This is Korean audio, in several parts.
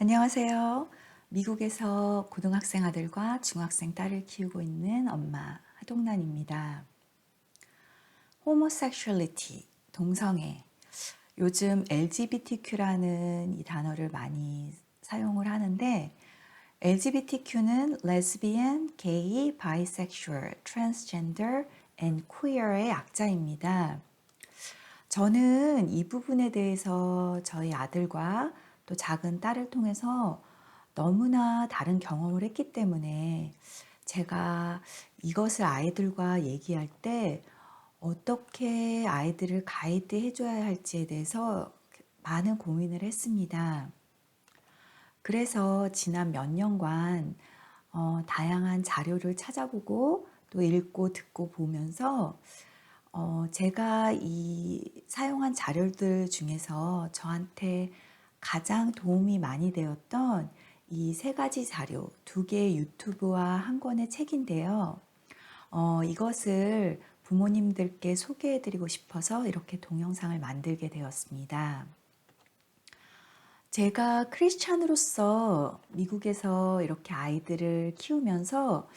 안녕하세요. 미국에서 고등학생 아들과 중학생 딸을 키우고 있는 엄마 하동란입니다. homosexuality, 동성애. 요즘 LGBTQ라는 이 단어를 많이 사용을 하는데 LGBTQ는 lesbian, gay, bisexual, transgender and queer의 약자입니다. 저는 이 부분에 대해서 저희 아들과 또 작은 딸을 통해서 너무나 다른 경험을 했기 때문에 제가 이것을 아이들과 얘기할 때 어떻게 아이들을 가이드 해줘야 할지에 대해서 많은 고민을 했습니다. 그래서 지난 몇 년간 다양한 자료를 찾아보고 또 읽고 듣고 보면서 제가 이 사용한 자료들 중에서 저한테 가장 도움이 많이 되었던 이 세 가지 자료, 두 개의 유튜브와 한 권의 책인데요. 이것을 부모님들께 소개해드리고 싶어서 이렇게 동영상을 만들게 되었습니다. 제가 크리스찬으로서 미국에서 이렇게 아이들을 키우면서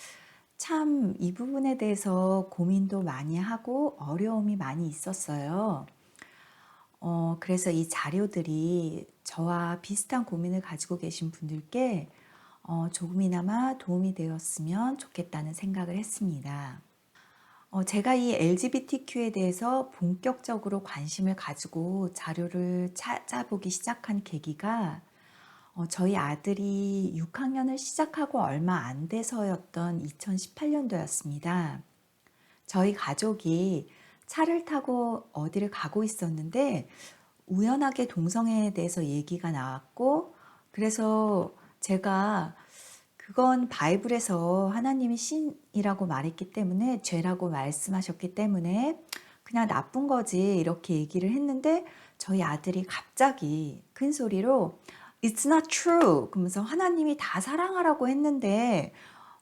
참 이 부분에 대해서 고민도 많이 하고 어려움이 많이 있었어요. 그래서 이 자료들이 저와 비슷한 고민을 가지고 계신 분들께 조금이나마 도움이 되었으면 좋겠다는 생각을 했습니다. 제가 이 LGBTQ에 대해서 본격적으로 관심을 가지고 자료를 찾아보기 시작한 계기가 저희 아들이 6학년을 시작하고 얼마 안 돼서였던 2018년도였습니다. 저희 가족이 차를 타고 어디를 가고 있었는데 우연하게 동성애에 대해서 얘기가 나왔고, 그래서 제가 그건 바이블에서 하나님이 신이라고 말했기 때문에 죄라고 말씀하셨기 때문에 그냥 나쁜 거지 이렇게 얘기를 했는데 저희 아들이 갑자기 큰 소리로 It's not true 그러면서 하나님이 다 사랑하라고 했는데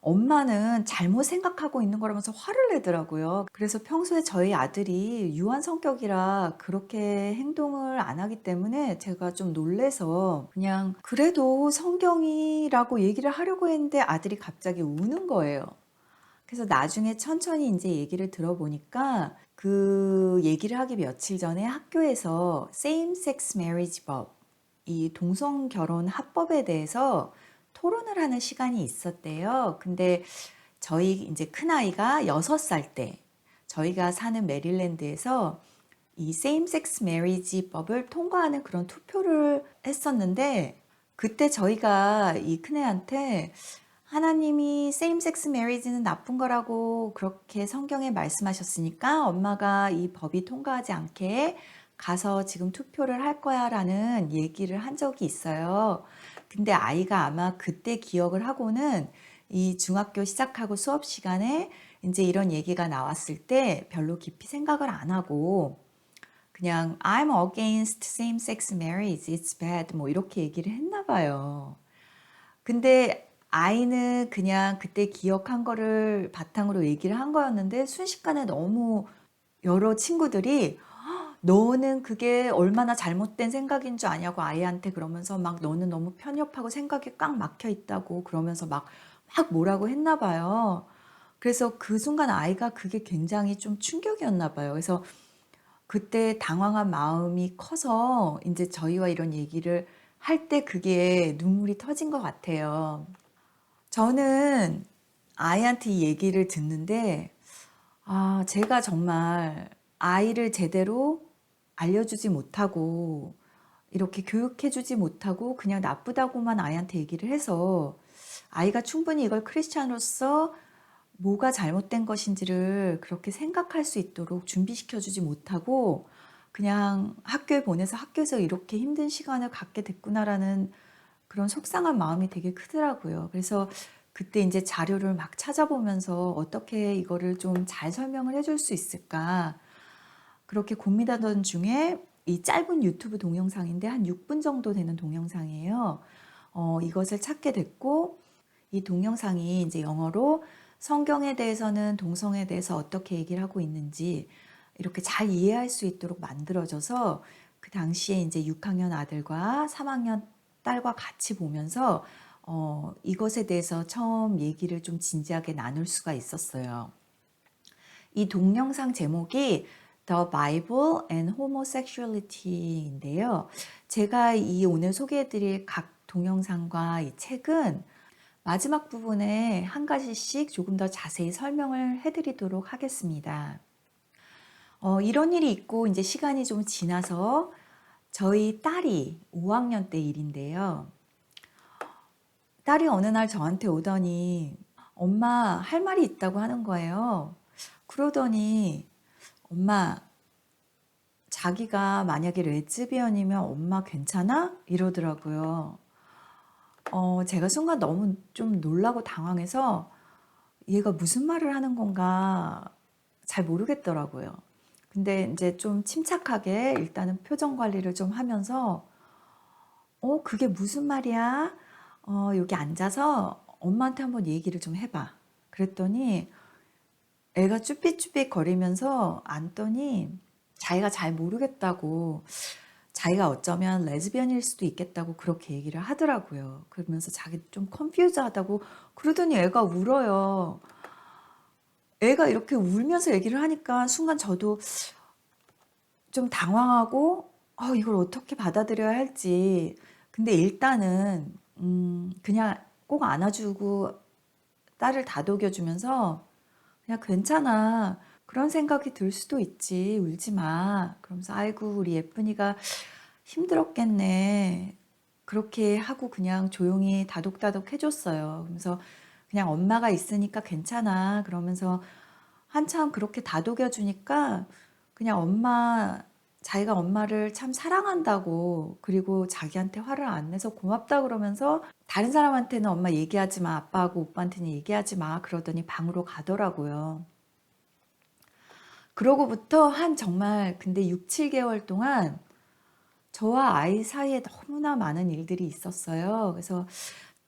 엄마는 잘못 생각하고 있는 거라면서 화를 내더라고요. 그래서 평소에 저희 아들이 유한 성격이라 그렇게 행동을 안 하기 때문에 제가 좀 놀래서 그냥 그래도 성경이라고 얘기를 하려고 했는데 아들이 갑자기 우는 거예요. 그래서 나중에 천천히 이제 얘기를 들어보니까 그 얘기를 하기 며칠 전에 학교에서 same sex marriage 법, 이 동성 결혼 합법에 대해서 토론을 하는 시간이 있었대요. 근데 저희 이제 큰아이가 6살 때 저희가 사는 메릴랜드에서 이 same sex marriage 법을 통과하는 그런 투표를 했었는데 그때 저희가 이 큰애한테 하나님이 same sex marriage는 나쁜 거라고 그렇게 성경에 말씀하셨으니까 엄마가 이 법이 통과하지 않게 가서 지금 투표를 할 거야 라는 얘기를 한 적이 있어요. 근데 아이가 아마 그때 기억을 하고는 이 중학교 시작하고 수업 시간에 이제 이런 얘기가 나왔을 때 별로 깊이 생각을 안 하고 그냥 I'm against same-sex marriage, it's bad 뭐 이렇게 얘기를 했나 봐요. 근데 아이는 그냥 그때 기억한 거를 바탕으로 얘기를 한 거였는데 순식간에 너무 여러 친구들이 너는 그게 얼마나 잘못된 생각인 줄 아냐고 아이한테 그러면서 막 너는 너무 편협하고 생각이 꽉 막혀 있다고 그러면서 막 뭐라고 했나 봐요. 그래서 그 순간 아이가 그게 굉장히 좀 충격이었나 봐요. 그래서 그때 당황한 마음이 커서 이제 저희와 이런 얘기를 할 때 그게 눈물이 터진 것 같아요. 저는 아이한테 이 얘기를 듣는데 제가 정말 아이를 제대로 알려주지 못하고 이렇게 교육해주지 못하고 그냥 나쁘다고만 아이한테 얘기를 해서 아이가 충분히 이걸 크리스찬으로서 뭐가 잘못된 것인지를 그렇게 생각할 수 있도록 준비시켜주지 못하고 그냥 학교에 보내서 학교에서 이렇게 힘든 시간을 갖게 됐구나라는 그런 속상한 마음이 되게 크더라고요. 그래서 그때 이제 자료를 막 찾아보면서 어떻게 이거를 좀 잘 설명을 해줄 수 있을까 그렇게 고민하던 중에 이 짧은 유튜브 동영상인데 한 6분 정도 되는 동영상이에요. 이것을 찾게 됐고 이 동영상이 이제 영어로 성경에 대해서는 동성에 대해서 어떻게 얘기를 하고 있는지 이렇게 잘 이해할 수 있도록 만들어져서 그 당시에 이제 6학년 아들과 3학년 딸과 같이 보면서 이것에 대해서 처음 얘기를 좀 진지하게 나눌 수가 있었어요. 이 동영상 제목이 The Bible and Homosexuality인데요. 제가 이 오늘 소개해드릴 각 동영상과 이 책은 마지막 부분에 한 가지씩 조금 더 자세히 설명을 해드리도록 하겠습니다. 이런 일이 있고 이제 시간이 좀 지나서 저희 딸이 5학년 때 일인데요. 딸이 어느 날 저한테 오더니 엄마 할 말이 있다고 하는 거예요. 그러더니 엄마 자기가 만약에 레즈비언이면 엄마 괜찮아? 이러더라고요. 제가 순간 너무 좀 놀라고 당황해서 얘가 무슨 말을 하는 건가 잘 모르겠더라고요. 근데 이제 좀 침착하게 일단은 표정 관리를 좀 하면서 그게 무슨 말이야? 여기 앉아서 엄마한테 한번 얘기를 좀 해봐. 그랬더니 애가 쭈삣쭈삣 거리면서 앉더니 자기가 잘 모르겠다고, 자기가 어쩌면 레즈비언일 수도 있겠다고 그렇게 얘기를 하더라고요. 그러면서 자기 좀 컨퓨즈하다고 그러더니 애가 울어요. 애가 이렇게 울면서 얘기를 하니까 순간 저도 좀 당황하고 이걸 어떻게 받아들여야 할지. 근데 일단은 그냥 꼭 안아주고 딸을 다독여주면서 그냥 괜찮아. 그런 생각이 들 수도 있지. 울지 마. 그러면서 아이고 우리 예쁜이가 힘들었겠네. 그렇게 하고 그냥 조용히 다독다독 해줬어요. 그러면서 그냥 엄마가 있으니까 괜찮아. 그러면서 한참 그렇게 다독여 주니까 그냥 자기가 엄마를 참 사랑한다고, 그리고 자기한테 화를 안 내서 고맙다 그러면서 다른 사람한테는 엄마 얘기하지 마, 아빠하고 오빠한테는 얘기하지 마 그러더니 방으로 가더라고요. 그러고부터 한 정말 근데 6, 7개월 동안 저와 아이 사이에 너무나 많은 일들이 있었어요. 그래서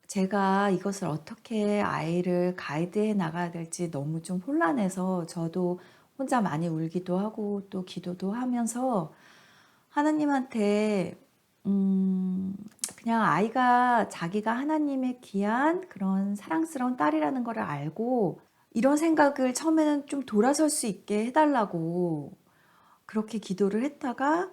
제가 이것을 어떻게 아이를 가이드해 나가야 될지 너무 좀 혼란해서 저도 혼자 많이 울기도 하고 또 기도도 하면서 하나님한테 그냥 아이가 자기가 하나님의 귀한 그런 사랑스러운 딸이라는 걸 알고 이런 생각을 처음에는 좀 돌아설 수 있게 해달라고 그렇게 기도를 했다가,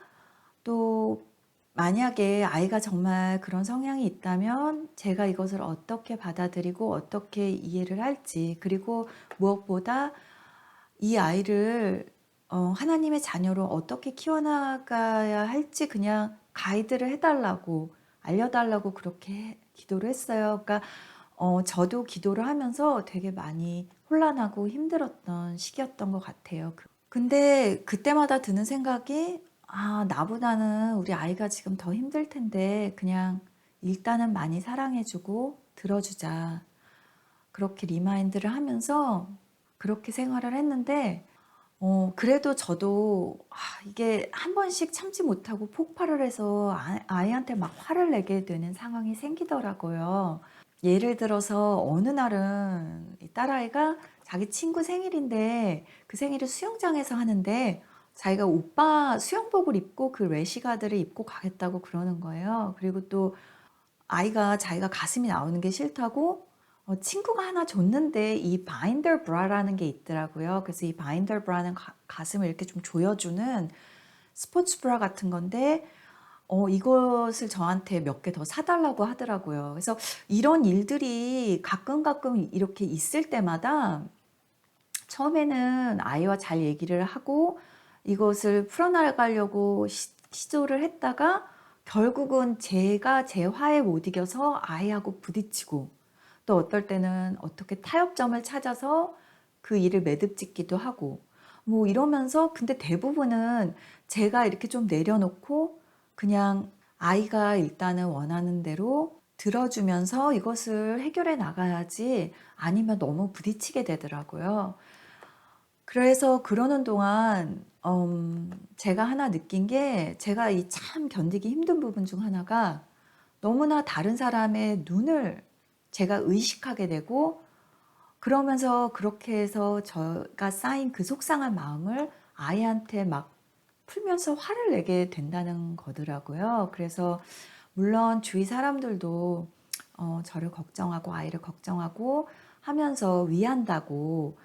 또 만약에 아이가 정말 그런 성향이 있다면 제가 이것을 어떻게 받아들이고 어떻게 이해를 할지, 그리고 무엇보다 이 아이를 하나님의 자녀로 어떻게 키워나가야 할지 그냥 가이드를 해달라고, 알려달라고 그렇게 기도를 했어요. 그러니까 저도 기도를 하면서 되게 많이 혼란하고 힘들었던 시기였던 것 같아요. 근데 그때마다 드는 생각이 나보다는 우리 아이가 지금 더 힘들 텐데 그냥 일단은 많이 사랑해주고 들어주자. 그렇게 리마인드를 하면서 그렇게 생활을 했는데 그래도 저도 이게 한 번씩 참지 못하고 폭발을 해서 아이한테 막 화를 내게 되는 상황이 생기더라고요. 예를 들어서 어느 날은 이 딸아이가 자기 친구 생일인데 그 생일을 수영장에서 하는데 자기가 오빠 수영복을 입고 그 래시가드를 입고 가겠다고 그러는 거예요. 그리고 또 아이가 자기가 가슴이 나오는 게 싫다고 친구가 하나 줬는데 이 바인더 브라라는 게 있더라고요. 그래서 이 바인더 브라는 가슴을 이렇게 좀 조여주는 스포츠 브라 같은 건데 이것을 저한테 몇 개 더 사달라고 하더라고요. 그래서 이런 일들이 가끔 이렇게 있을 때마다 처음에는 아이와 잘 얘기를 하고 이것을 풀어나가려고 시도를 했다가 결국은 제가 제 화에 못 이겨서 아이하고 부딪히고, 또 어떨 때는 어떻게 타협점을 찾아서 그 일을 매듭짓기도 하고 뭐 이러면서, 근데 대부분은 제가 이렇게 좀 내려놓고 그냥 아이가 일단은 원하는 대로 들어주면서 이것을 해결해 나가야지, 아니면 너무 부딪히게 되더라고요. 그래서 그러는 동안 제가 하나 느낀 게, 제가 이 참 견디기 힘든 부분 중 하나가 너무나 다른 사람의 눈을 제가 의식하게 되고, 그러면서 그렇게 해서 제가 쌓인 그 속상한 마음을 아이한테 막 풀면서 화를 내게 된다는 거더라고요. 그래서 물론 주위 사람들도 저를 걱정하고 아이를 걱정하고 하면서 위한다고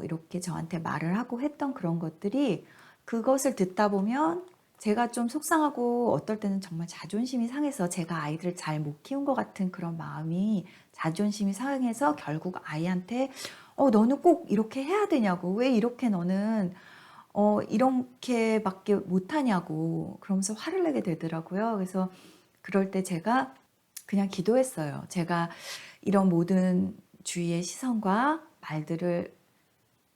이렇게 저한테 말을 하고 했던 그런 것들이, 그것을 듣다 보면 제가 좀 속상하고 어떨 때는 정말 자존심이 상해서, 제가 아이들을 잘 못 키운 것 같은 그런 마음이, 자존심이 상해서 결국 아이한테 너는 꼭 이렇게 해야 되냐고, 왜 이렇게 너는 이렇게밖에 못하냐고 그러면서 화를 내게 되더라고요. 그래서 그럴 때 제가 그냥 기도했어요. 제가 이런 모든 주위의 시선과 말들을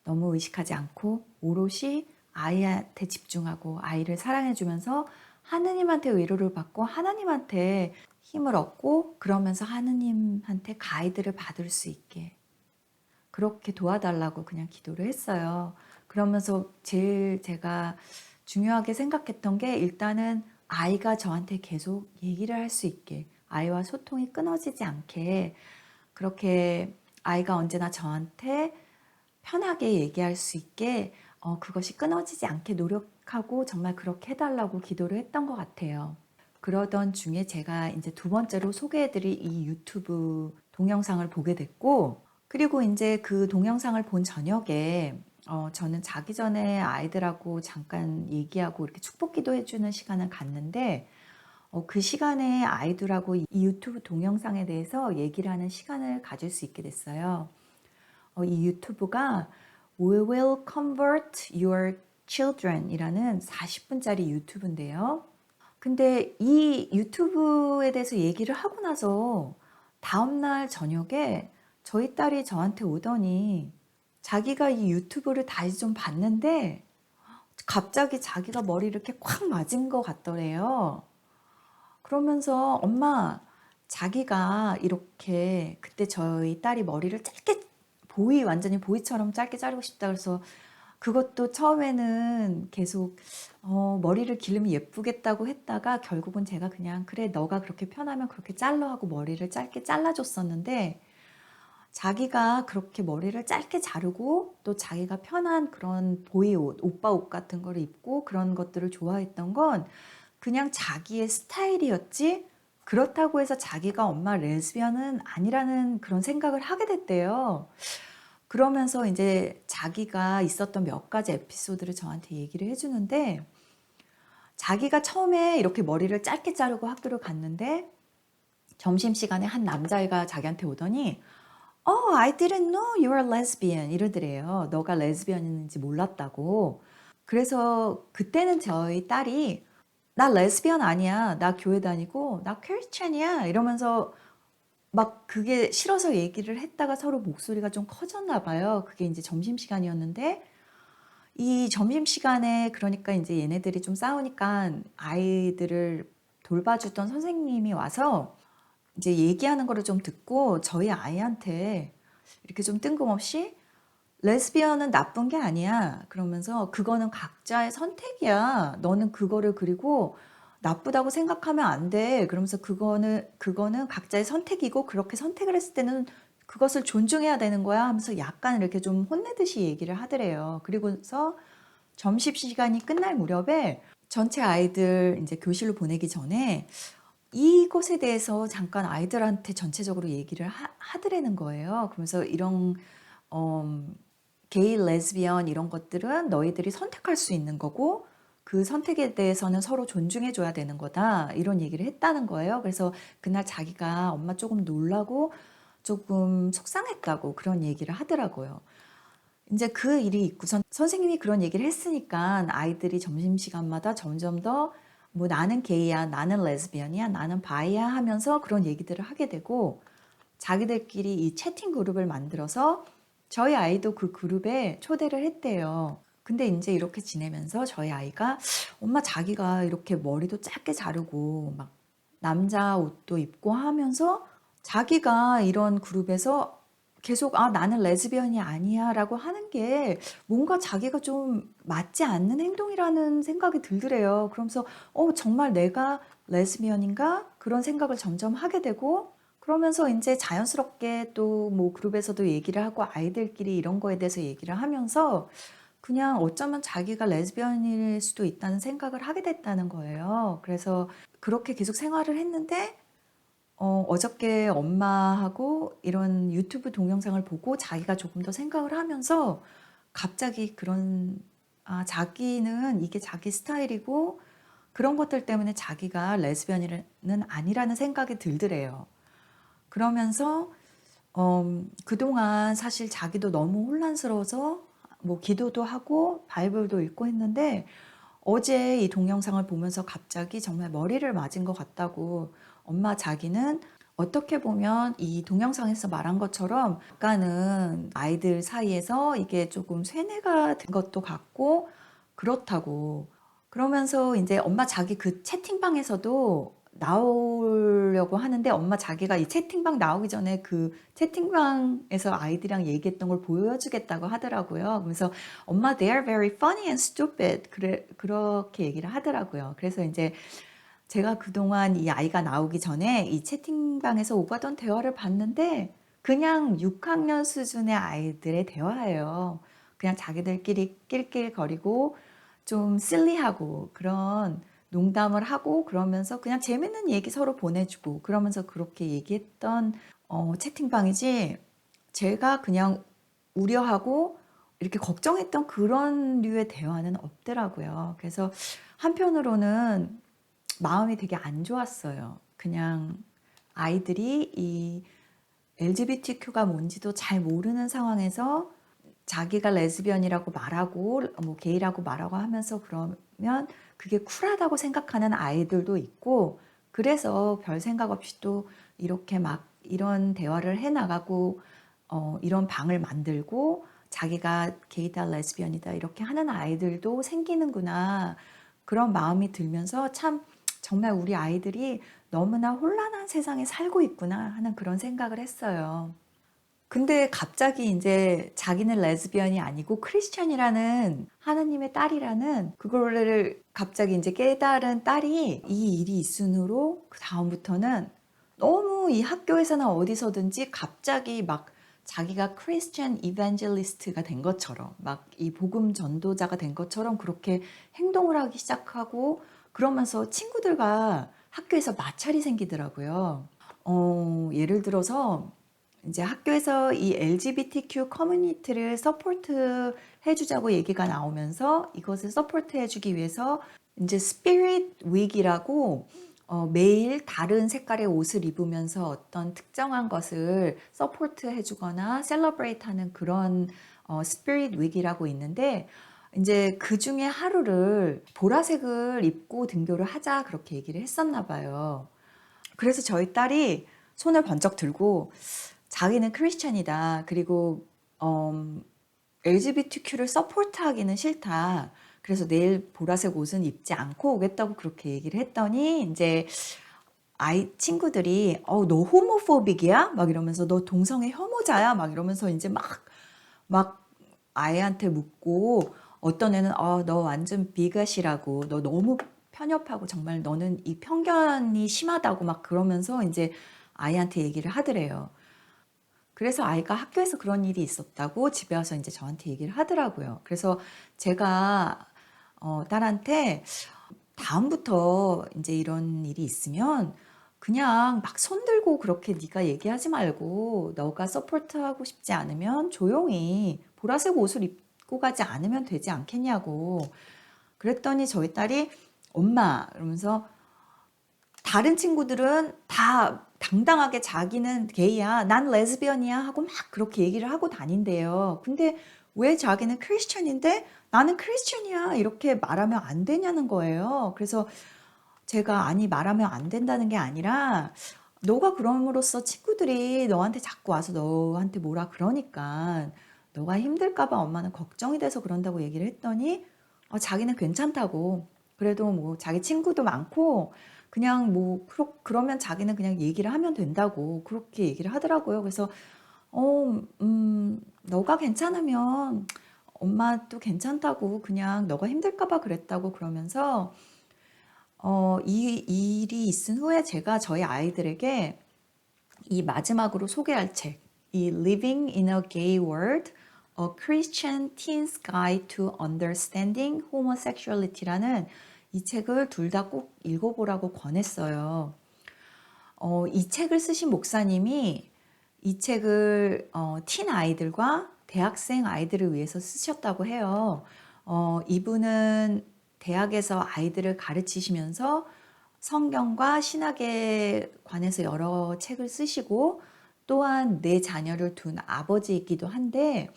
너무 의식하지 않고 오롯이 아이한테 집중하고 아이를 사랑해주면서 하느님한테 위로를 받고 하나님한테 힘을 얻고, 그러면서 하느님한테 가이드를 받을 수 있게 그렇게 도와달라고 그냥 기도를 했어요. 그러면서 제일 제가 중요하게 생각했던 게, 일단은 아이가 저한테 계속 얘기를 할 수 있게, 아이와 소통이 끊어지지 않게, 그렇게 아이가 언제나 저한테 편하게 얘기할 수 있게 그것이 끊어지지 않게 노력하고 정말 그렇게 해달라고 기도를 했던 것 같아요. 그러던 중에 제가 이제 두 번째로 소개해드릴 이 유튜브 동영상을 보게 됐고, 그리고 이제 그 동영상을 본 저녁에 저는 자기 전에 아이들하고 잠깐 얘기하고 이렇게 축복기도 해주는 시간을 갖는데, 그 시간에 아이들하고 이 유튜브 동영상에 대해서 얘기를 하는 시간을 가질 수 있게 됐어요. 이 유튜브가 We Will Convert Your Children 이라는 40분짜리 유튜브인데요. 근데 이 유튜브에 대해서 얘기를 하고 나서 다음날 저녁에 저희 딸이 저한테 오더니, 자기가 이 유튜브를 다시 좀 봤는데 갑자기 자기가 머리 이렇게 콱 맞은 것 같더래요. 그러면서 엄마, 자기가 이렇게 그때 저희 딸이 머리를 짧게, 완전히 보이처럼 짧게 자르고 싶다 그래서, 그것도 처음에는 계속 머리를 기르면 예쁘겠다고 했다가 결국은 제가 그냥 그래 너가 그렇게 편하면 그렇게 잘라 하고 머리를 짧게 잘라줬었는데, 자기가 그렇게 머리를 짧게 자르고 또 자기가 편한 그런 보이 옷, 오빠 옷 같은 거를 입고 그런 것들을 좋아했던 건 그냥 자기의 스타일이었지, 그렇다고 해서 자기가 엄마 레즈비언은 아니라는 그런 생각을 하게 됐대요. 그러면서 이제 자기가 있었던 몇 가지 에피소드를 저한테 얘기를 해주는데, 자기가 처음에 이렇게 머리를 짧게 자르고 학교를 갔는데 점심시간에 한 남자애가 자기한테 오더니 I didn't know you were lesbian 이러더래요. 너가 레즈비언인지 몰랐다고. 그래서 그때는 저희 딸이 나 레즈비언 아니야, 나 교회 다니고 나 크리스찬이야 이러면서 막 그게 싫어서 얘기를 했다가 서로 목소리가 좀 커졌나 봐요. 그게 이제 점심시간이었는데, 이 점심시간에 그러니까 이제 얘네들이 좀 싸우니까 아이들을 돌봐주던 선생님이 와서 이제 얘기하는 거를 좀 듣고 저희 아이한테 이렇게 좀 뜬금없이 레즈비언은 나쁜 게 아니야 그러면서, 그거는 각자의 선택이야, 너는 그거를 그리고 나쁘다고 생각하면 안 돼 그러면서, 그거는 각자의 선택이고 그렇게 선택을 했을 때는 그것을 존중해야 되는 거야 하면서 약간 이렇게 좀 혼내듯이 얘기를 하더래요. 그리고서 점심시간이 끝날 무렵에 전체 아이들 이제 교실로 보내기 전에 이것에 대해서 잠깐 아이들한테 전체적으로 얘기를 하더라는 거예요. 그러면서 이런 게이, 레즈비언 이런 것들은 너희들이 선택할 수 있는 거고 그 선택에 대해서는 서로 존중해 줘야 되는 거다, 이런 얘기를 했다는 거예요. 그래서 그날 자기가 엄마 조금 놀라고 조금 속상했다고 그런 얘기를 하더라고요. 이제 그 일이 있고선 선생님이 그런 얘기를 했으니까 아이들이 점심시간마다 점점 더 뭐 나는 게이야, 나는 레즈비언이야, 나는 바이야 하면서 그런 얘기들을 하게 되고, 자기들끼리 이 채팅 그룹을 만들어서 저희 아이도 그 그룹에 초대를 했대요. 근데 이제 이렇게 지내면서 저희 아이가 엄마, 자기가 이렇게 머리도 짧게 자르고 막 남자 옷도 입고 하면서 자기가 이런 그룹에서 계속 나는 레즈비언이 아니야 라고 하는 게 뭔가 자기가 좀 맞지 않는 행동이라는 생각이 들더래요. 그러면서 정말 내가 레즈비언인가? 그런 생각을 점점 하게 되고, 그러면서 이제 자연스럽게 또 뭐 그룹에서도 얘기를 하고 아이들끼리 이런 거에 대해서 얘기를 하면서 그냥 어쩌면 자기가 레즈비언일 수도 있다는 생각을 하게 됐다는 거예요. 그래서 그렇게 계속 생활을 했는데 어저께 엄마하고 이런 유튜브 동영상을 보고 자기가 조금 더 생각을 하면서 갑자기 그런 자기는 이게 자기 스타일이고 그런 것들 때문에 자기가 레즈비언은 아니라는 생각이 들더래요. 그러면서 그동안 사실 자기도 너무 혼란스러워서 뭐 기도도 하고 바이블도 읽고 했는데 어제 이 동영상을 보면서 갑자기 정말 머리를 맞은 것 같다고. 엄마 자기는 어떻게 보면 이 동영상에서 말한 것처럼 약간은 아이들 사이에서 이게 조금 쇠뇌가 된 것도 같고 그렇다고. 그러면서 이제 엄마 자기 그 채팅방에서도 나오려고 하는데 엄마 자기가 이 채팅방 나오기 전에 그 채팅방에서 아이들이랑 얘기했던 걸 보여주겠다고 하더라고요. 그래서 엄마 they are very funny and stupid 그렇게 얘기를 하더라고요. 그래서 이제 제가 그동안 이 아이가 나오기 전에 이 채팅방에서 오가던 대화를 봤는데 그냥 6학년 수준의 아이들의 대화예요. 그냥 자기들끼리 낄낄거리고 좀 실리하고 그런 농담을 하고 그러면서 그냥 재밌는 얘기 서로 보내주고 그러면서 그렇게 얘기했던 채팅방이지 제가 그냥 우려하고 이렇게 걱정했던 그런 류의 대화는 없더라고요. 그래서 한편으로는 마음이 되게 안 좋았어요. 그냥 아이들이 이 LGBTQ가 뭔지도 잘 모르는 상황에서 자기가 레즈비언이라고 말하고 뭐 게이라고 말하고 하면서 그러면 그게 쿨하다고 생각하는 아이들도 있고 그래서 별 생각 없이 또 이렇게 막 이런 대화를 해나가고 이런 방을 만들고 자기가 게이다 레즈비언이다 이렇게 하는 아이들도 생기는구나 그런 마음이 들면서 참 정말 우리 아이들이 너무나 혼란한 세상에 살고 있구나 하는 그런 생각을 했어요. 근데 갑자기 이제 자기는 레즈비언이 아니고 크리스천이라는 하나님의 딸이라는 그거를 갑자기 이제 깨달은 딸이 이 일이 있으므로 그 다음부터는 너무 이 학교에서나 어디서든지 갑자기 막 자기가 크리스천 이벤젤리스트가 된 것처럼 막 이 복음 전도자가 된 것처럼 그렇게 행동을 하기 시작하고 그러면서 친구들과 학교에서 마찰이 생기더라고요. 예를 들어서 이제 학교에서 이 LGBTQ 커뮤니티를 서포트 해주자고 얘기가 나오면서 이것을 서포트 해주기 위해서 이제 스피릿 윅이라고 매일 다른 색깔의 옷을 입으면서 어떤 특정한 것을 서포트 해주거나 셀러브레이트 하는 그런 스피릿 윅이라고 있는데 이제 그 중에 하루를 보라색을 입고 등교를 하자 그렇게 얘기를 했었나 봐요. 그래서 저희 딸이 손을 번쩍 들고 자기는 크리스찬이다. 그리고 LGBTQ를 서포트하기는 싫다. 그래서 내일 보라색 옷은 입지 않고 오겠다고 그렇게 얘기를 했더니 이제 아이 친구들이 너 호모포빅이야? 막 이러면서 너 동성애 혐오자야? 막 이러면서 이제 막 아이한테 묻고 어떤 애는 너 완전 비것이라고 너 너무 편협하고 정말 너는 이 편견이 심하다고 막 그러면서 이제 아이한테 얘기를 하더래요. 그래서 아이가 학교에서 그런 일이 있었다고 집에 와서 이제 저한테 얘기를 하더라고요. 그래서 제가 딸한테 다음부터 이제 이런 일이 있으면 그냥 막 손들고 그렇게 네가 얘기하지 말고 너가 서포트하고 싶지 않으면 조용히 보라색 옷을 입고 가지 않으면 되지 않겠냐고 그랬더니 저희 딸이 엄마 그러면서 다른 친구들은 다 당당하게 자기는 게이야, 난 레즈비언이야 하고 막 그렇게 얘기를 하고 다닌대요. 근데 왜 자기는 크리스천인데 나는 크리스천이야 이렇게 말하면 안 되냐는 거예요. 그래서 제가 아니 말하면 안 된다는 게 아니라 너가 그럼으로써 친구들이 너한테 자꾸 와서 너한테 뭐라 그러니까 너가 힘들까 봐 엄마는 걱정이 돼서 그런다고 얘기를 했더니 자기는 괜찮다고. 그래도 뭐 자기 친구도 많고 그냥 뭐 그러면 자기는 그냥 얘기를 하면 된다고 그렇게 얘기를 하더라고요. 그래서 너가 괜찮으면 엄마도 괜찮다고 그냥 너가 힘들까 봐 그랬다고 그러면서 이 일이 있은 후에 제가 저희 아이들에게 이 마지막으로 소개할 책, 이 Living in a Gay World, A Christian Teen's Guide to Understanding Homosexuality라는 이 책을 둘 다 꼭 읽어보라고 권했어요. 이 책을 쓰신 목사님이 이 책을 틴 아이들과 대학생 아이들을 위해서 쓰셨다고 해요. 이분은 대학에서 아이들을 가르치시면서 성경과 신학에 관해서 여러 책을 쓰시고 또한 내 자녀를 둔 아버지이기도 한데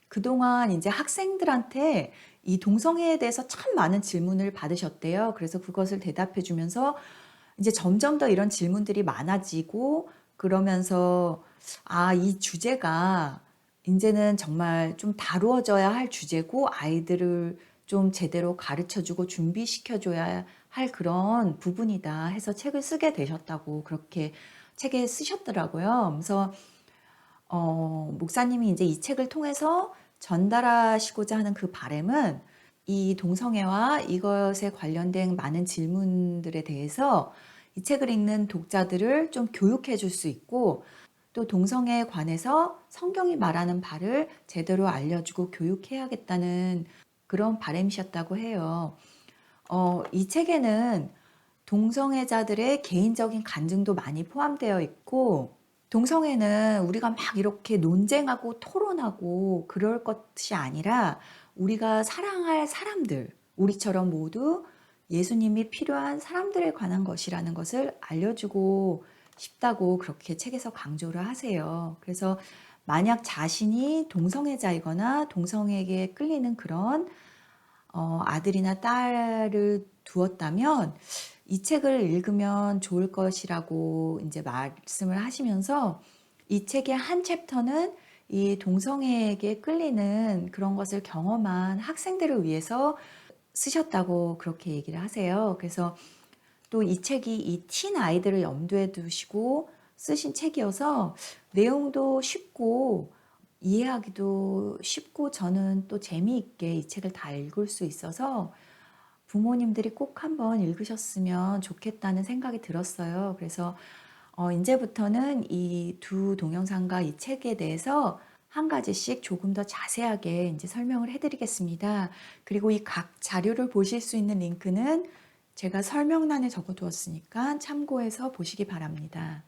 그동안 이제 학생들한테 이 동성애에 대해서 참 많은 질문을 받으셨대요. 그래서 그것을 대답해 주면서 이제 점점 더 이런 질문들이 많아지고 그러면서 이 주제가 이제는 정말 좀 다루어져야 할 주제고 아이들을 좀 제대로 가르쳐 주고 준비시켜 줘야 할 그런 부분이다 해서 책을 쓰게 되셨다고 그렇게 책에 쓰셨더라고요. 그래서 목사님이 이제 이 책을 통해서 전달하시고자 하는 그 바람은 이 동성애와 이것에 관련된 많은 질문들에 대해서 이 책을 읽는 독자들을 좀 교육해 줄 수 있고 또 동성애에 관해서 성경이 말하는 바를 제대로 알려주고 교육해야겠다는 그런 바람이셨다고 해요. 이 책에는 동성애자들의 개인적인 간증도 많이 포함되어 있고 동성애는 우리가 막 이렇게 논쟁하고 토론하고 그럴 것이 아니라 우리가 사랑할 사람들, 우리처럼 모두 예수님이 필요한 사람들에 관한 것이라는 것을 알려주고 싶다고 그렇게 책에서 강조를 하세요. 그래서 만약 자신이 동성애자이거나 동성애에게 끌리는 그런 아들이나 딸을 두었다면 이 책을 읽으면 좋을 것이라고 이제 말씀을 하시면서 이 책의 한 챕터는 이 동성애에게 끌리는 그런 것을 경험한 학생들을 위해서 쓰셨다고 그렇게 얘기를 하세요. 그래서 또 이 책이 이 틴 아이들을 염두에 두시고 쓰신 책이어서 내용도 쉽고 이해하기도 쉽고 저는 또 재미있게 이 책을 다 읽을 수 있어서 부모님들이 꼭 한번 읽으셨으면 좋겠다는 생각이 들었어요. 그래서 이제부터는 이 두 동영상과 이 책에 대해서 한 가지씩 조금 더 자세하게 이제 설명을 해드리겠습니다. 그리고 이 각 자료를 보실 수 있는 링크는 제가 설명란에 적어두었으니까 참고해서 보시기 바랍니다.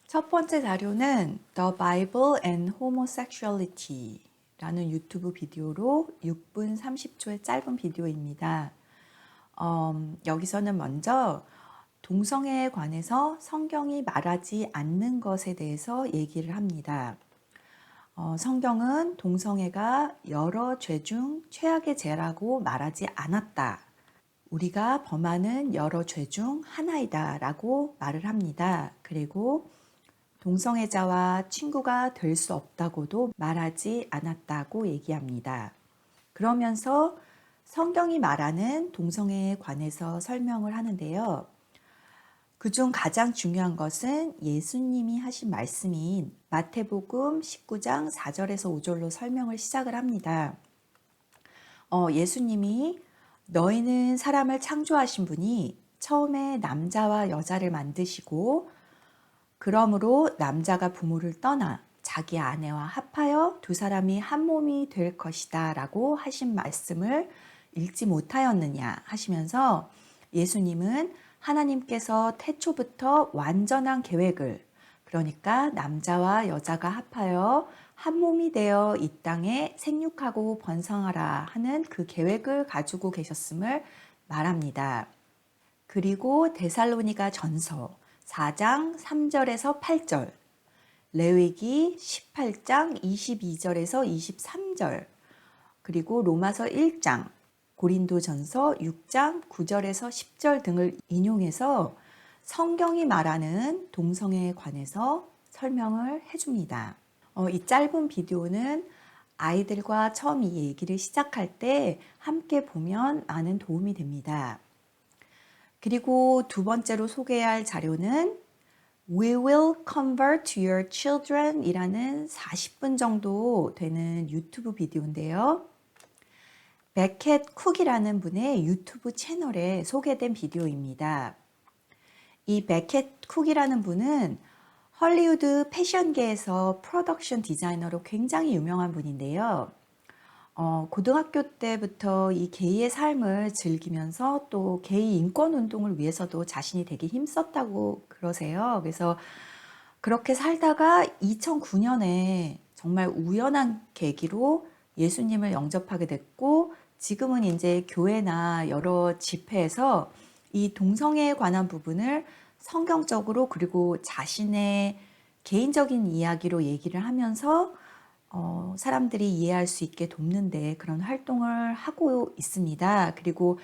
첫 번째 자료는 The Bible and Homosexuality 라는 유튜브 비디오로 6분 30초의 짧은 비디오입니다. 여기서는 먼저 동성애에 관해서 성경이 말하지 않는 것에 대해서 얘기를 합니다. 성경은 동성애가 여러 죄 중 최악의 죄라고 말하지 않았다. 우리가 범하는 여러 죄 중 하나이다 라고 말을 합니다. 그리고 동성애자와 친구가 될 수 없다고도 말하지 않았다고 얘기합니다. 그러면서 성경이 말하는 동성애에 관해서 설명을 하는데요. 그중 가장 중요한 것은 예수님이 하신 말씀인 마태복음 19장 4절에서 5절로 설명을 시작을 합니다. 예수님이 너희는 사람을 창조하신 분이 처음에 남자와 여자를 만드시고 그러므로 남자가 부모를 떠나 자기 아내와 합하여 두 사람이 한 몸이 될 것이다 라고 하신 말씀을 읽지 못하였느냐 하시면서 예수님은 하나님께서 태초부터 완전한 계획을 그러니까 남자와 여자가 합하여 한 몸이 되어 이 땅에 생육하고 번성하라 하는 그 계획을 가지고 계셨음을 말합니다. 그리고 데살로니가 전서 4장 3절에서 8절, 레위기 18장 22절에서 23절, 그리고 로마서 1장, 고린도전서 6장 9절에서 10절 등을 인용해서 성경이 말하는 동성애에 관해서 설명을 해줍니다. 이 짧은 비디오는 아이들과 처음 이 얘기를 시작할 때 함께 보면 많은 도움이 됩니다. 그리고 두 번째로 소개할 자료는 We will convert your children 이라는 40분 정도 되는 유튜브 비디오인데요. 베켓 쿡이라는 분의 유튜브 채널에 소개된 비디오입니다. 이 베켓 쿡이라는 분은 헐리우드 패션계에서 프로덕션 디자이너로 굉장히 유명한 분인데요. 고등학교 때부터 이 게이의 삶을 즐기면서 또 게이 인권 운동을 위해서도 자신이 되게 힘썼다고 그러세요. 그래서 그렇게 살다가 2009년에 정말 우연한 계기로 예수님을 영접하게 됐고, 지금은 이제 교회나 여러 집회에서 이 동성애에 관한 부분을 성경적으로 그리고 자신의 개인적인 이야기로 얘기를 하면서 사람들이 이해할 수 있게 돕는데 그런 활동을 하고 있습니다. 그리고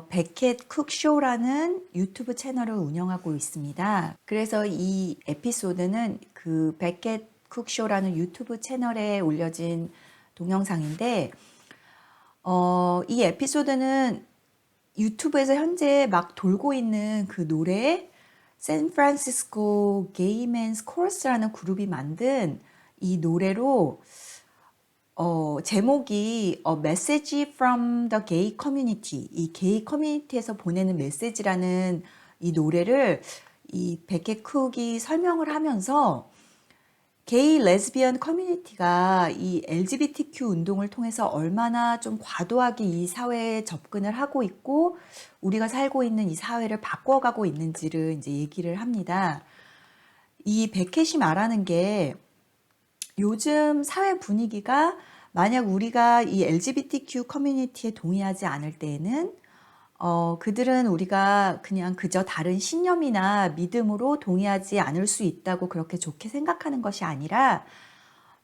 베켓 쿡쇼라는 유튜브 채널을 운영하고 있습니다. 그래서 이 에피소드는 그 베켓 쿡쇼라는 유튜브 채널에 올려진 동영상인데, 이 에피소드는 유튜브에서 현재 막 돌고 있는 그 노래 샌프란시스코 게이맨스 코러스라는 그룹이 만든 이 노래로 제목이 Message from the Gay Community, 이 게이 커뮤니티에서 보내는 메시지라는 이 노래를 이 베켓 쿡이 설명을 하면서 게이 레즈비언 커뮤니티가 이 LGBTQ 운동을 통해서 얼마나 좀 과도하게 이 사회에 접근을 하고 있고 우리가 살고 있는 이 사회를 바꿔가고 있는지를 이제 얘기를 합니다. 이 베켓이 말하는 게 요즘 사회 분위기가 만약 우리가 이 LGBTQ 커뮤니티에 동의하지 않을 때에는 그들은 우리가 그냥 그저 다른 신념이나 믿음으로 동의하지 않을 수 있다고 그렇게 좋게 생각하는 것이 아니라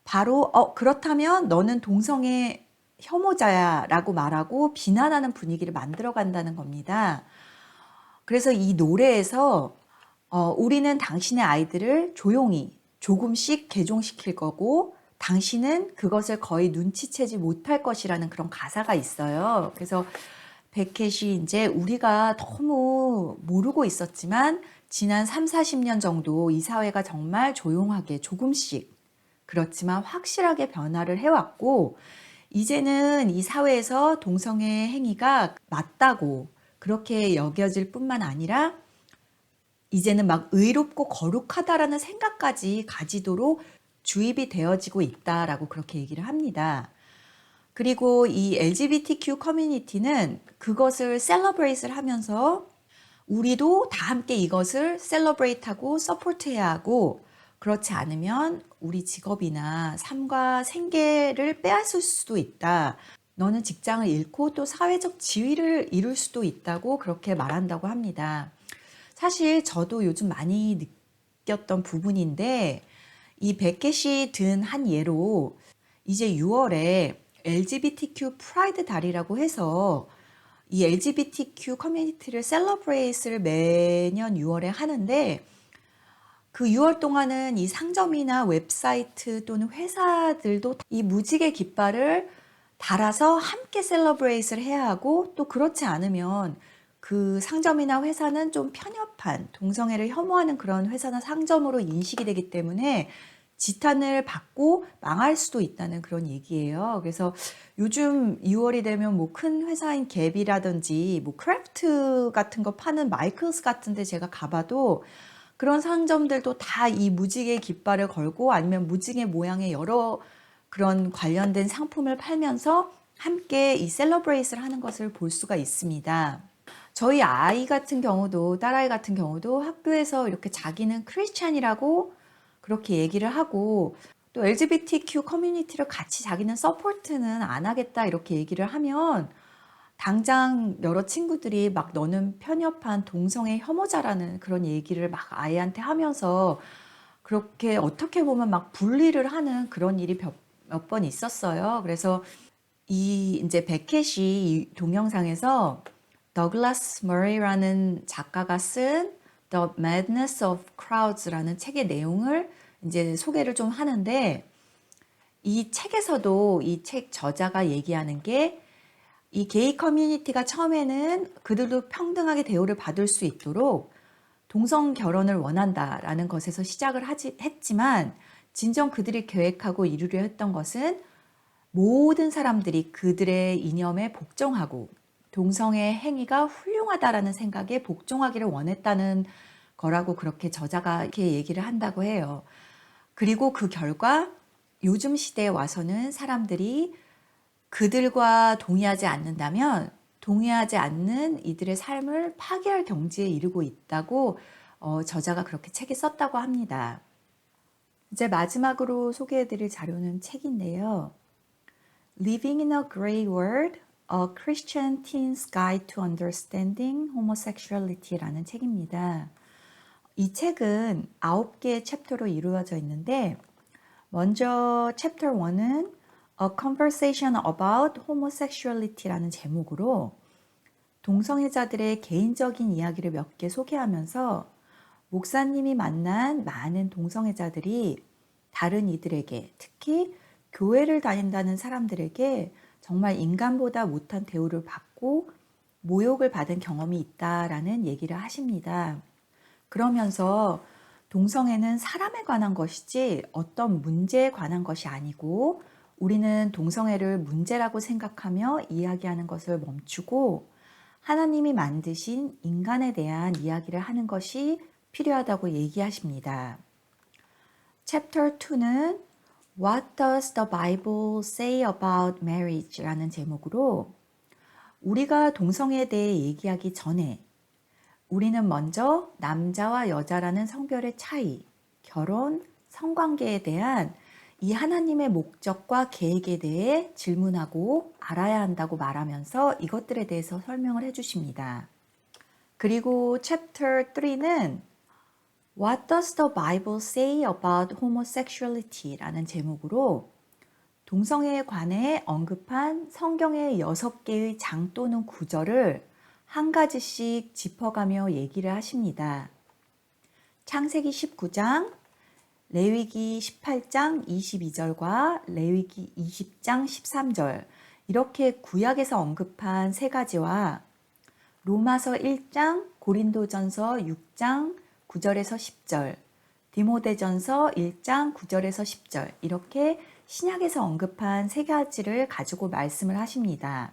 바로 그렇다면 너는 동성애 혐오자야 라고 말하고 비난하는 분위기를 만들어 간다는 겁니다. 그래서 이 노래에서 우리는 당신의 아이들을 조용히 조금씩 개종시킬 거고 당신은 그것을 거의 눈치채지 못할 것이라는 그런 가사가 있어요. 그래서 베켓이 이제 우리가 너무 모르고 있었지만 지난 3, 40년 정도 이 사회가 정말 조용하게 조금씩 그렇지만 확실하게 변화를 해왔고 이제는 이 사회에서 동성애 행위가 맞다고 그렇게 여겨질 뿐만 아니라 이제는 막 의롭고 거룩하다라는 생각까지 가지도록 주입이 되어지고 있다라고 그렇게 얘기를 합니다. 그리고 이 LGBTQ 커뮤니티는 그것을 셀러브레이트를 하면서 우리도 다 함께 이것을 셀러브레이트하고 서포트해야 하고 그렇지 않으면 우리 직업이나 삶과 생계를 빼앗을 수도 있다. 너는 직장을 잃고 또 사회적 지위를 잃을 수도 있다고 그렇게 말한다고 합니다. 사실 저도 요즘 많이 느꼈던 부분인데 이 베켓이 든 한 예로 이제 6월에 LGBTQ 프라이드 달이라고 해서 이 LGBTQ 커뮤니티를 셀러브레이트를 매년 6월에 하는데 그 6월 동안은 이 상점이나 웹사이트 또는 회사들도 이 무지개 깃발을 달아서 함께 셀러브레이트를 해야 하고 또 그렇지 않으면 그 상점이나 회사는 좀 편협한 동성애를 혐오하는 그런 회사나 상점으로 인식이 되기 때문에 지탄을 받고 망할 수도 있다는 그런 얘기예요. 그래서 요즘 6월이 되면 뭐 큰 회사인 갭이라든지 뭐 크래프트 같은 거 파는 마이클스 같은 데 제가 가봐도 그런 상점들도 다 이 무지개 깃발을 걸고 아니면 무지개 모양의 여러 그런 관련된 상품을 팔면서 함께 이 셀러브레이트를 하는 것을 볼 수가 있습니다. 저희 아이 같은 경우도 딸아이 같은 경우도 학교에서 이렇게 자기는 크리스찬이라고 그렇게 얘기를 하고 또 LGBTQ 커뮤니티를 같이 자기는 서포트는 안 하겠다 이렇게 얘기를 하면 당장 여러 친구들이 막 너는 편협한 동성애 혐오자라는 그런 얘기를 막 아이한테 하면서 그렇게 어떻게 보면 막 분리를 하는 그런 일이 몇 번 있었어요. 그래서 이 이제 베켓이 이 동영상에서 더글라스 머레이라는 작가가 쓴 The Madness of Crowds라는 책의 내용을 이제 소개를 좀 하는데 이 책에서도 이 책 저자가 얘기하는 게 이 게이 커뮤니티가 처음에는 그들도 평등하게 대우를 받을 수 있도록 동성 결혼을 원한다라는 것에서 시작을 했지만 진정 그들이 계획하고 이루려 했던 것은 모든 사람들이 그들의 이념에 복종하고 동성애 행위가 훌륭하다라는 생각에 복종하기를 원했다는 거라고 그렇게 저자가 이렇게 얘기를 한다고 해요. 그리고 그 결과 요즘 시대에 와서는 사람들이 그들과 동의하지 않는다면 동의하지 않는 이들의 삶을 파괴할 경지에 이르고 있다고 저자가 그렇게 책에 썼다고 합니다. 이제 마지막으로 소개해드릴 자료는 책인데요. Living in a Grey World, A Christian Teen's Guide to Understanding Homosexuality라는 책입니다. 이 책은 9개의 챕터로 이루어져 있는데 먼저 챕터 1은 A Conversation About Homosexuality라는 제목으로 동성애자들의 개인적인 이야기를 몇 개 소개하면서 목사님이 만난 많은 동성애자들이 다른 이들에게, 특히 교회를 다닌다는 사람들에게 정말 인간보다 못한 대우를 받고 모욕을 받은 경험이 있다라는 얘기를 하십니다. 그러면서 동성애는 사람에 관한 것이지 어떤 문제에 관한 것이 아니고 우리는 동성애를 문제라고 생각하며 이야기하는 것을 멈추고 하나님이 만드신 인간에 대한 이야기를 하는 것이 필요하다고 얘기하십니다. 챕터 2는 What does the Bible say about marriage? 라는 제목으로 우리가 동성애에 대해 얘기하기 전에 우리는 먼저 남자와 여자라는 성별의 차이, 결혼, 성관계에 대한 이 하나님의 목적과 계획에 대해 질문하고 알아야 한다고 말하면서 이것들에 대해서 설명을 해주십니다. 그리고 챕터 3는 What does the Bible say about homosexuality? 라는 제목으로 동성애에 관해 언급한 성경의 6개의 장 또는 구절을 한 가지씩 짚어가며 얘기를 하십니다. 창세기 19장, 레위기 18장 22절과 레위기 20장 13절 이렇게 구약에서 언급한 3가지와 로마서 1장, 고린도전서 6장 9절에서 10절, 디모데전서 1장 9절에서 10절 이렇게 신약에서 언급한 3가지를 가지고 말씀을 하십니다.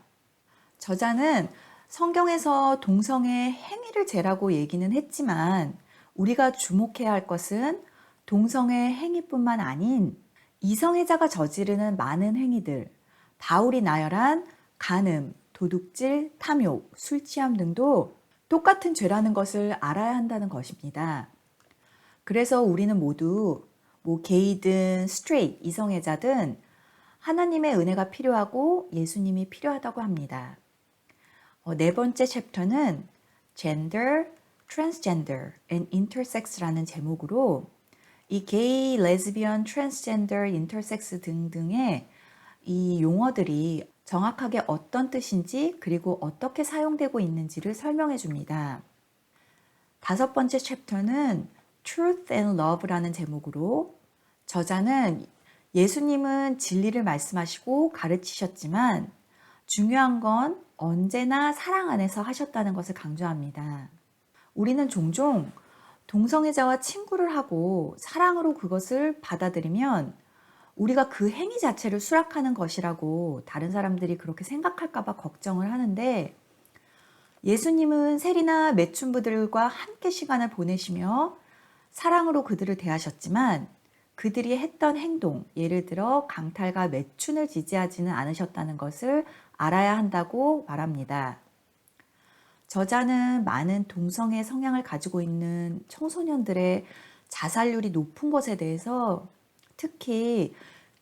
저자는 성경에서 동성애 행위를 죄라고 얘기는 했지만 우리가 주목해야 할 것은 동성애 행위뿐만 아닌 이성애자가 저지르는 많은 행위들, 바울이 나열한 간음, 도둑질, 탐욕, 술 취함 등도 똑같은 죄라는 것을 알아야 한다는 것입니다. 그래서 우리는 모두 게이든 스트레이트, 이성애자든 하나님의 은혜가 필요하고 예수님이 필요하다고 합니다. 4번째 챕터는 Gender, Transgender and Intersex라는 제목으로 이 게이, 레즈비언, 트랜스젠더, 인터섹스 등등의 이 용어들이 정확하게 어떤 뜻인지 그리고 어떻게 사용되고 있는지를 설명해 줍니다. 5번째 챕터는 Truth and Love라는 제목으로 저자는 예수님은 진리를 말씀하시고 가르치셨지만 중요한 건 언제나 사랑 안에서 하셨다는 것을 강조합니다. 우리는 종종 동성애자와 친구를 하고 사랑으로 그것을 받아들이면 우리가 그 행위 자체를 수락하는 것이라고 다른 사람들이 그렇게 생각할까 봐 걱정을 하는데 예수님은 세리나 매춘부들과 함께 시간을 보내시며 사랑으로 그들을 대하셨지만 그들이 했던 행동, 예를 들어 강탈과 매춘을 지지하지는 않으셨다는 것을 알아야 한다고 말합니다. 저자는 많은 동성애 성향을 가지고 있는 청소년들의 자살률이 높은 것에 대해서 특히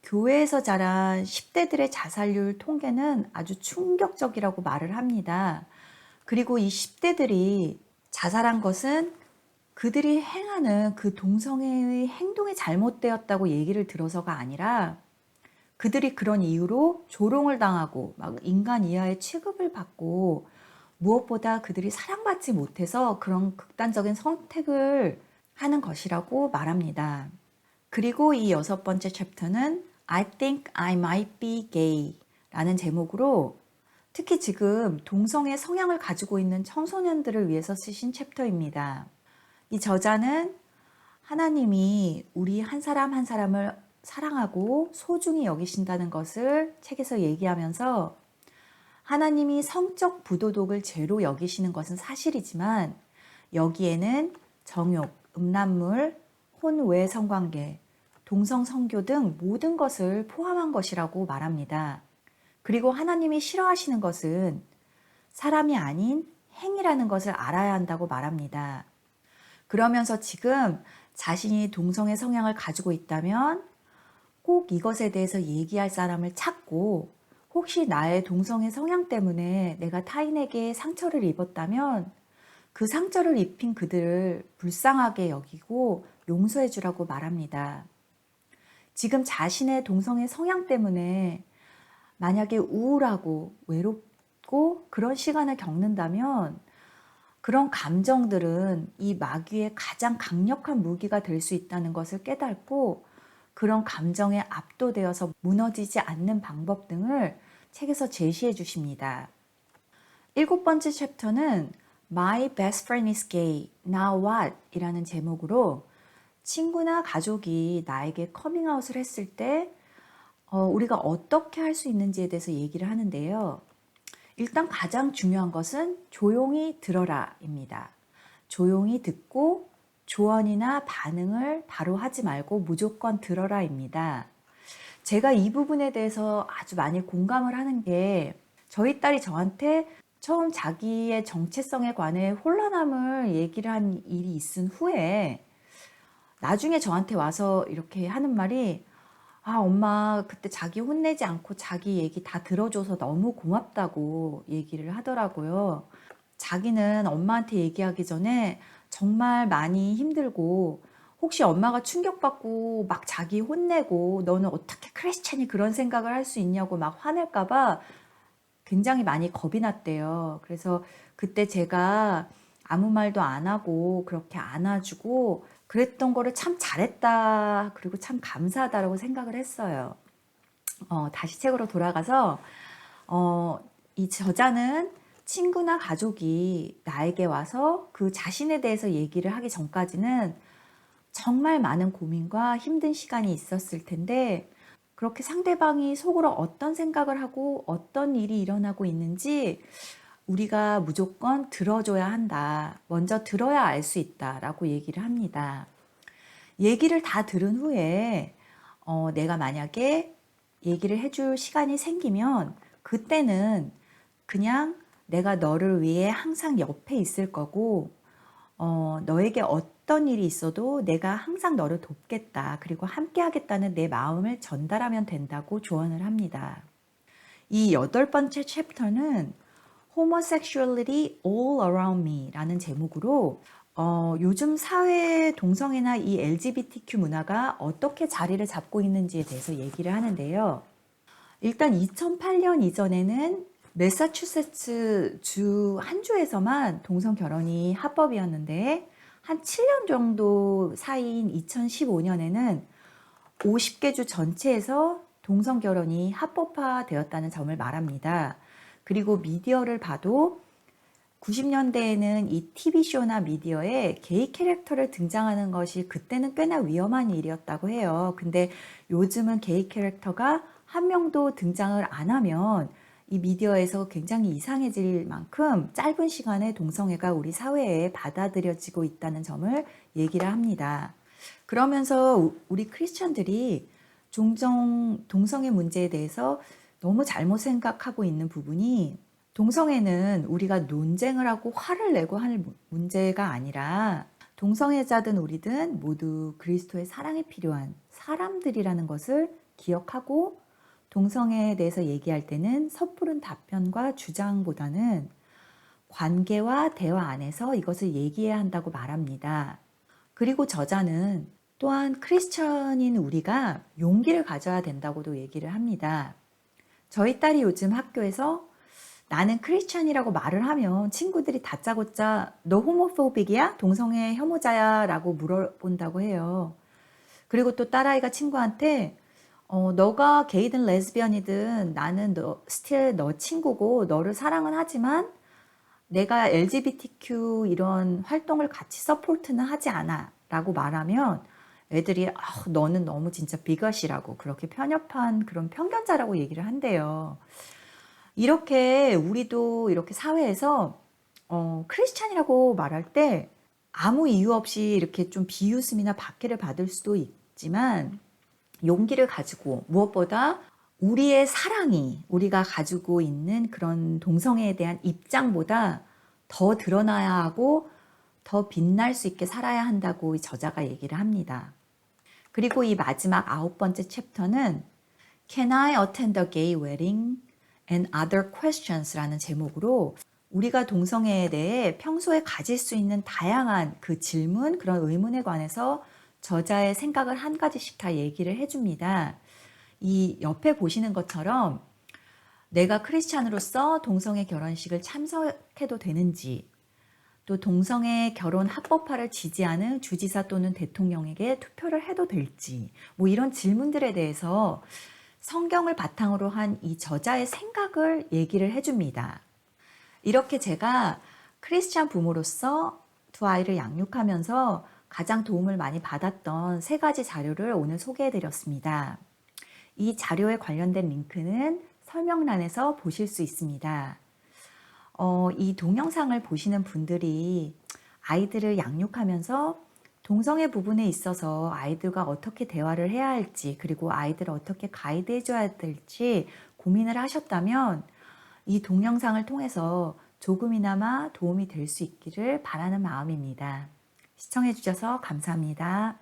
교회에서 자란 10대들의 자살률 통계는 아주 충격적이라고 말을 합니다. 그리고 이 10대들이 자살한 것은 그들이 행하는 그 동성애의 행동이 잘못되었다고 얘기를 들어서가 아니라 그들이 그런 이유로 조롱을 당하고 막 인간 이하의 취급을 받고 무엇보다 그들이 사랑받지 못해서 그런 극단적인 선택을 하는 것이라고 말합니다. 그리고 이 6번째 챕터는 I think I might be gay 라는 제목으로 특히 지금 동성애 성향을 가지고 있는 청소년들을 위해서 쓰신 챕터입니다. 이 저자는 하나님이 우리 한 사람 한 사람을 사랑하고 소중히 여기신다는 것을 책에서 얘기하면서 하나님이 성적 부도덕을 죄로 여기시는 것은 사실이지만 여기에는 정욕, 음란물, 혼외 성관계, 동성 성교 등 모든 것을 포함한 것이라고 말합니다. 그리고 하나님이 싫어하시는 것은 사람이 아닌 행위라는 것을 알아야 한다고 말합니다. 그러면서 지금 자신이 동성애 성향을 가지고 있다면 꼭 이것에 대해서 얘기할 사람을 찾고, 혹시 나의 동성애 성향 때문에 내가 타인에게 상처를 입었다면 그 상처를 입힌 그들을 불쌍하게 여기고 용서해 주라고 말합니다. 지금 자신의 동성애 성향 때문에 만약에 우울하고 외롭고 그런 시간을 겪는다면 그런 감정들은 이 마귀의 가장 강력한 무기가 될 수 있다는 것을 깨닫고 그런 감정에 압도되어서 무너지지 않는 방법 등을 책에서 제시해 주십니다. 7번째 챕터는 My best friend is gay, now what? 이라는 제목으로 친구나 가족이 나에게 커밍아웃을 했을 때 우리가 어떻게 할 수 있는지에 대해서 얘기를 하는데요. 일단 가장 중요한 것은 조용히 들어라입니다. 조용히 듣고 조언이나 반응을 바로 하지 말고 무조건 들어라입니다. 제가 이 부분에 대해서 아주 많이 공감을 하는 게, 저희 딸이 저한테 처음 자기의 정체성에 관해 혼란함을 얘기를 한 일이 있은 후에 나중에 저한테 와서 이렇게 하는 말이, 아, 엄마, 그때 자기 혼내지 않고 자기 얘기 다 들어줘서 너무 고맙다고 얘기를 하더라고요. 자기는 엄마한테 얘기하기 전에 정말 많이 힘들고, 혹시 엄마가 충격받고 막 자기 혼내고 너는 어떻게 크리스찬이 그런 생각을 할 수 있냐고 막 화낼까봐 굉장히 많이 겁이 났대요. 그래서 그때 제가 아무 말도 안 하고 그렇게 안아주고 그랬던 거를 참 잘했다, 그리고 참 감사하다라고 생각을 했어요. 다시 책으로 돌아가서 이 저자는 친구나 가족이 나에게 와서 그 자신에 대해서 얘기를 하기 전까지는 정말 많은 고민과 힘든 시간이 있었을 텐데, 그렇게 상대방이 속으로 어떤 생각을 하고 어떤 일이 일어나고 있는지 우리가 무조건 들어줘야 한다. 먼저 들어야 알 수 있다라고 얘기를 합니다. 얘기를 다 들은 후에 내가 만약에 얘기를 해줄 시간이 생기면 그때는 그냥 내가 너를 위해 항상 옆에 있을 거고, 너에게 어떤 일이 있어도 내가 항상 너를 돕겠다, 그리고 함께 하겠다는 내 마음을 전달하면 된다고 조언을 합니다. 이 8번째 챕터는 Homosexuality All Around Me 라는 제목으로 요즘 사회의 동성애나 이 LGBTQ 문화가 어떻게 자리를 잡고 있는지에 대해서 얘기를 하는데요. 일단 2008년 이전에는 매사추세츠 주 한 주에서만 동성 결혼이 합법이었는데, 한 7년 정도 사이인 2015년에는 50개 주 전체에서 동성 결혼이 합법화되었다는 점을 말합니다. 그리고 미디어를 봐도 90년대에는 이 TV쇼나 미디어에 게이 캐릭터를 등장하는 것이 그때는 꽤나 위험한 일이었다고 해요. 근데 요즘은 게이 캐릭터가 한 명도 등장을 안 하면 이 미디어에서 굉장히 이상해질 만큼 짧은 시간에 동성애가 우리 사회에 받아들여지고 있다는 점을 얘기를 합니다. 그러면서 우리 크리스천들이 종종 동성애 문제에 대해서 너무 잘못 생각하고 있는 부분이, 동성애는 우리가 논쟁을 하고 화를 내고 하는 문제가 아니라 동성애자든 우리든 모두 그리스도의 사랑이 필요한 사람들이라는 것을 기억하고, 동성애에 대해서 얘기할 때는 섣부른 답변과 주장보다는 관계와 대화 안에서 이것을 얘기해야 한다고 말합니다. 그리고 저자는 또한 크리스천인 우리가 용기를 가져야 된다고도 얘기를 합니다. 저희 딸이 요즘 학교에서 나는 크리스천이라고 말을 하면 친구들이 다짜고짜 너 호모포빅이야? 동성애 혐오자야? 라고 물어본다고 해요. 그리고 또 딸아이가 친구한테 너가 게이든 레즈비언이든 나는 스틸 너 친구고 너를 사랑은 하지만 내가 LGBTQ 이런 활동을 같이 서포트는 하지 않아 라고 말하면 애들이 너는 너무 진짜 비것이라고, 그렇게 편협한 그런 편견자라고 얘기를 한대요. 이렇게 우리도 이렇게 사회에서 크리스찬이라고 말할 때 아무 이유 없이 이렇게 좀 비웃음이나 박해를 받을 수도 있지만, 용기를 가지고 무엇보다 우리의 사랑이 우리가 가지고 있는 그런 동성애에 대한 입장보다 더 드러나야 하고 더 빛날 수 있게 살아야 한다고 이 저자가 얘기를 합니다. 그리고 이 마지막 9번째 챕터는 Can I attend a gay wedding and other questions라는 제목으로 우리가 동성애에 대해 평소에 가질 수 있는 다양한 그 질문, 그런 의문에 관해서 저자의 생각을 한 가지씩 다 얘기를 해줍니다. 이 옆에 보시는 것처럼 내가 크리스찬으로서 동성애 결혼식을 참석해도 되는지, 또 동성애 결혼 합법화를 지지하는 주지사 또는 대통령에게 투표를 해도 될지, 뭐 이런 질문들에 대해서 성경을 바탕으로 한 이 저자의 생각을 얘기를 해줍니다. 이렇게 제가 크리스찬 부모로서 두 아이를 양육하면서 가장 도움을 많이 받았던 세 가지 자료를 오늘 소개해 드렸습니다. 이 자료에 관련된 링크는 설명란에서 보실 수 있습니다. 이 동영상을 보시는 분들이 아이들을 양육하면서 동성애 부분에 있어서 아이들과 어떻게 대화를 해야 할지, 그리고 아이들을 어떻게 가이드해 줘야 될지 고민을 하셨다면 이 동영상을 통해서 조금이나마 도움이 될 수 있기를 바라는 마음입니다. 시청해 주셔서 감사합니다.